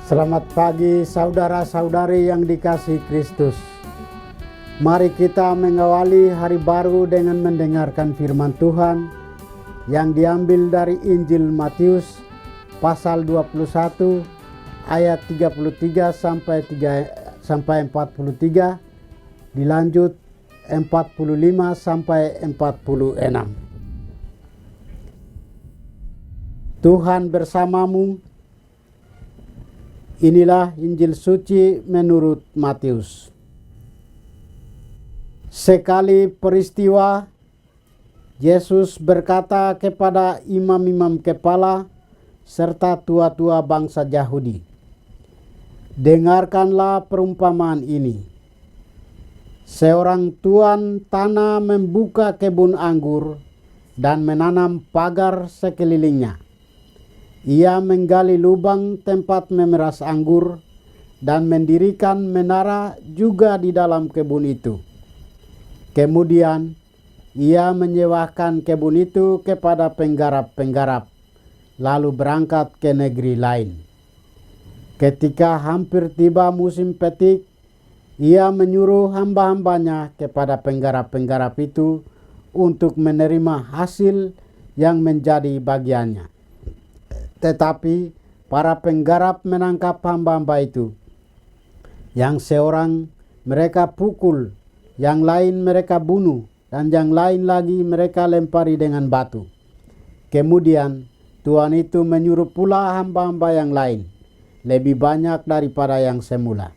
Selamat pagi saudara-saudari yang dikasihi Kristus. Mari kita mengawali hari baru dengan mendengarkan firman Tuhan yang diambil dari Injil Matius pasal 21 ayat 33 sampai 43, dilanjut 45 sampai 46. Tuhan bersamamu. Inilah Injil suci menurut Matius. Sekali peristiwa, Yesus berkata kepada imam-imam kepala serta tua-tua bangsa Yahudi, "Dengarkanlah perumpamaan ini. Seorang tuan tanah membuka kebun anggur dan menanam pagar sekelilingnya. Ia menggali lubang tempat memeras anggur dan mendirikan menara juga di dalam kebun itu. Kemudian ia menyewakan kebun itu kepada penggarap-penggarap, lalu berangkat ke negeri lain. Ketika hampir tiba musim petik, ia menyuruh hamba-hambanya kepada penggarap-penggarap itu untuk menerima hasil yang menjadi bagiannya. Tetapi para penggarap menangkap hamba-hamba itu. Yang seorang mereka pukul, yang lain mereka bunuh, dan yang lain lagi mereka lempari dengan batu. Kemudian tuan itu menyuruh pula hamba-hamba yang lain, lebih banyak daripada yang semula.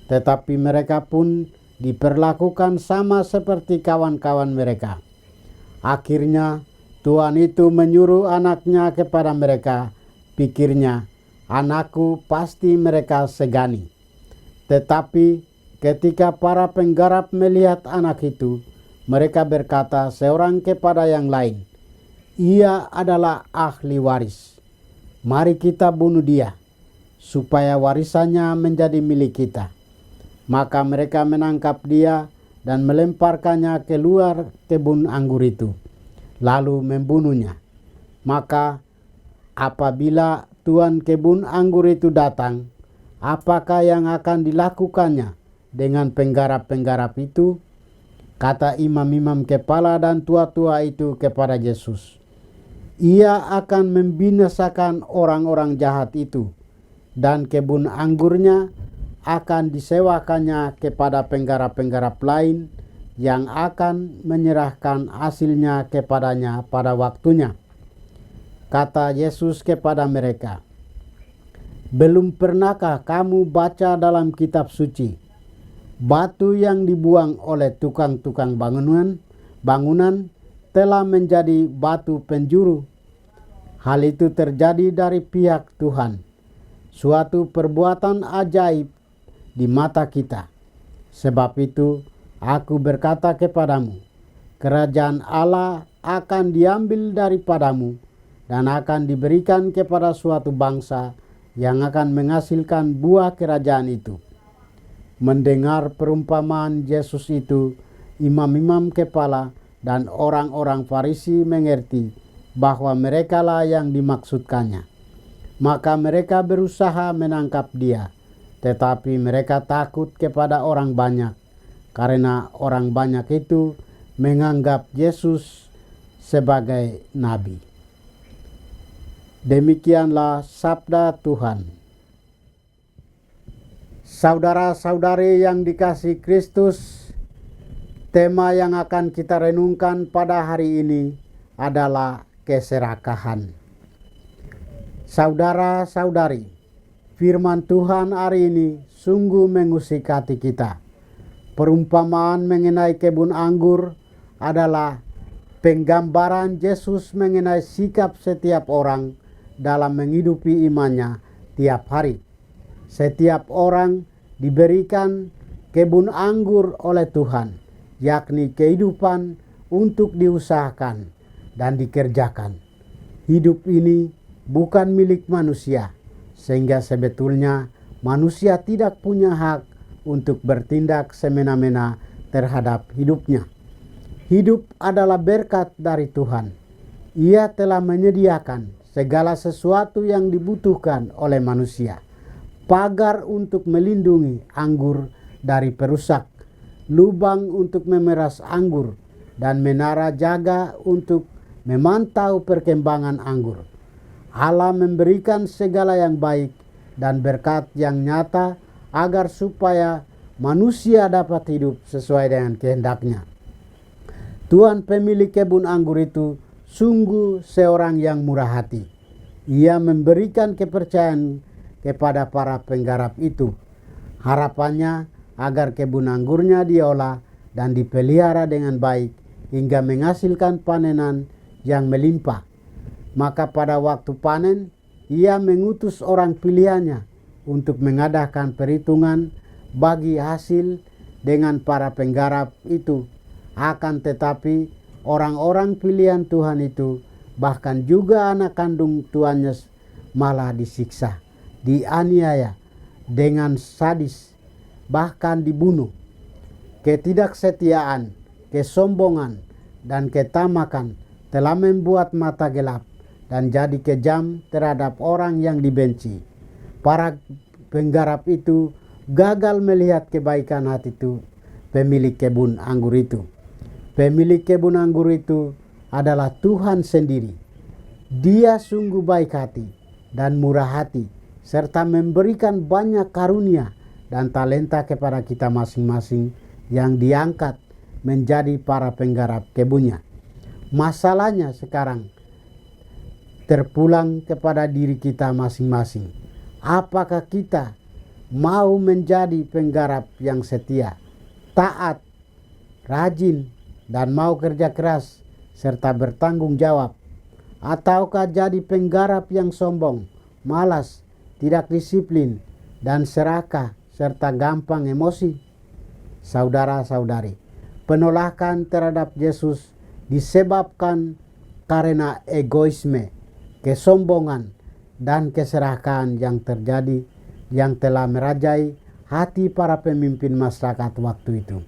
Tetapi mereka pun diperlakukan sama seperti kawan-kawan mereka. Akhirnya tuan itu menyuruh anaknya kepada mereka. Pikirnya, anakku pasti mereka segani. Tetapi ketika para penggarap melihat anak itu, mereka berkata seorang kepada yang lain, 'Ia adalah ahli waris. Mari kita bunuh dia, supaya warisannya menjadi milik kita.' Maka mereka menangkap dia dan melemparkannya keluar kebun anggur itu, lalu membunuhnya. Maka apabila tuan kebun anggur itu datang, apakah yang akan dilakukannya dengan penggarap-penggarap itu?" Kata imam-imam kepala dan tua-tua itu kepada Yesus, "Ia akan membinasakan orang-orang jahat itu, dan kebun anggurnya akan disewakannya kepada penggarap-penggarap lain yang akan menyerahkan hasilnya kepadanya pada waktunya." Kata Yesus kepada mereka, "Belum pernahkah kamu baca dalam kitab suci, batu yang dibuang oleh tukang-tukang bangunan telah menjadi batu penjuru? Hal itu terjadi dari pihak Tuhan, suatu perbuatan ajaib di mata kita. Sebab itu aku berkata kepadamu, kerajaan Allah akan diambil daripadamu dan akan diberikan kepada suatu bangsa yang akan menghasilkan buah kerajaan itu." Mendengar perumpamaan Yesus itu, imam-imam kepala dan orang-orang Farisi mengerti bahwa merekalah yang dimaksudkannya. Maka mereka berusaha menangkap dia, tetapi mereka takut kepada orang banyak, karena orang banyak itu menganggap Yesus sebagai nabi. Demikianlah sabda Tuhan. Saudara-saudari yang dikasihi Kristus, tema yang akan kita renungkan pada hari ini adalah keserakahan. Saudara-saudari, firman Tuhan hari ini sungguh mengusik hati kita. Perumpamaan mengenai kebun anggur adalah penggambaran Yesus mengenai sikap setiap orang dalam menghidupi imannya tiap hari. Setiap orang diberikan kebun anggur oleh Tuhan, yakni kehidupan untuk diusahakan dan dikerjakan. Hidup ini bukan milik manusia, sehingga sebetulnya manusia tidak punya hak untuk bertindak semena-mena terhadap hidupnya. Hidup adalah berkat dari Tuhan. Ia telah menyediakan segala sesuatu yang dibutuhkan oleh manusia. pagar untuk melindungi anggur dari perusak, lubang untuk memeras anggur, dan menara jaga untuk memantau perkembangan anggur. Allah memberikan segala yang baik dan berkat yang nyata agar supaya manusia dapat hidup sesuai dengan kehendaknya. Tuhan pemilik kebun anggur itu sungguh seorang yang murah hati. Ia memberikan kepercayaan kepada para penggarap itu. Harapannya agar kebun anggurnya diolah dan dipelihara dengan baik hingga menghasilkan panenan yang melimpah. Maka pada waktu panen, ia mengutus orang pilihannya untuk mengadakan perhitungan bagi hasil dengan para penggarap itu. Akan tetapi orang-orang pilihan Tuhan itu, bahkan juga anak kandung tuannya, malah disiksa, dianiaya dengan sadis, bahkan dibunuh. Ketidaksetiaan, kesombongan, dan ketamakan telah membuat mata gelap dan jadi kejam terhadap orang yang dibenci. Para penggarap itu gagal melihat kebaikan hati itu pemilik kebun anggur itu. Pemilik kebun anggur itu adalah Tuhan sendiri. Dia sungguh baik hati dan murah hati, serta memberikan banyak karunia dan talenta kepada kita masing-masing yang diangkat menjadi para penggarap kebunnya. Masalahnya sekarang terpulang kepada diri kita masing-masing. Apakah kita mau menjadi penggarap yang setia, taat, rajin, dan mau kerja keras serta bertanggung jawab? Ataukah jadi penggarap yang sombong, malas, tidak disiplin, dan serakah serta gampang emosi? Saudara-saudari, penolakan terhadap Yesus disebabkan karena egoisme, kesombongan, dan keserakahan yang terjadi yang telah merajai hati para pemimpin masyarakat waktu itu.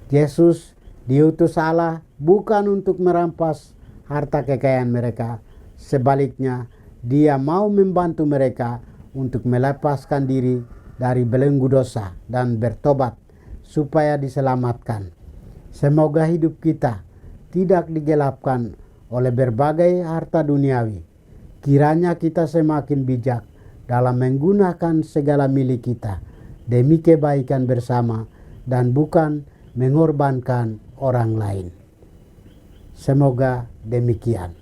Yesus diutus Allah bukan untuk merampas harta kekayaan mereka. Sebaliknya, dia mau membantu mereka untuk melepaskan diri dari belenggu dosa dan bertobat supaya diselamatkan. Semoga hidup kita tidak digelapkan oleh berbagai harta duniawi. Kiranya kita semakin bijak dalam menggunakan segala milik kita demi kebaikan bersama dan bukan mengorbankan orang lain. Semoga demikian.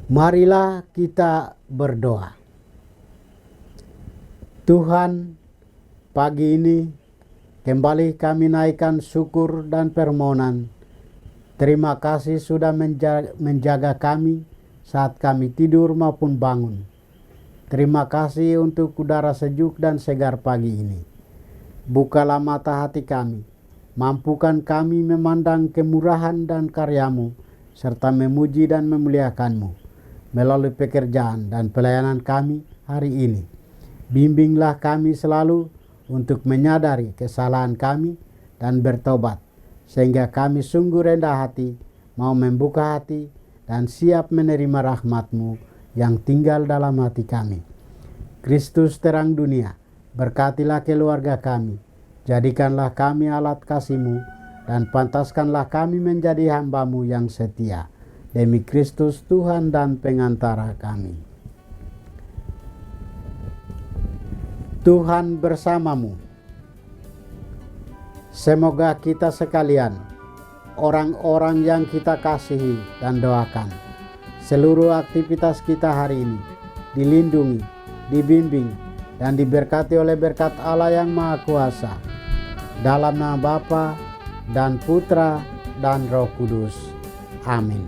Marilah kita berdoa. Tuhan, pagi ini kembali kami naikkan syukur dan permohonan. Terima kasih sudah menjaga kami saat kami tidur maupun bangun. Terima kasih untuk udara sejuk dan segar pagi ini. Bukalah mata hati kami, mampukan kami memandang kemurahan dan karya-Mu, serta memuji dan memuliakan-Mu melalui pekerjaan dan pelayanan kami hari ini. Bimbinglah kami selalu untuk menyadari kesalahan kami dan bertobat, sehingga kami sungguh rendah hati, mau membuka hati, dan siap menerima rahmat-Mu yang tinggal dalam hati kami. Kristus terang dunia, berkatilah keluarga kami, jadikanlah kami alat kasih-Mu, dan pantaskanlah kami menjadi hamba-Mu yang setia. Demi Kristus Tuhan dan pengantara kami. Tuhan bersamamu. Semoga kita sekalian, orang-orang yang kita kasihi dan doakan, seluruh aktivitas kita hari ini dilindungi, dibimbing, dan diberkati oleh berkat Allah yang Maha Kuasa. Dalam nama Bapa dan Putra dan Roh Kudus. Amin.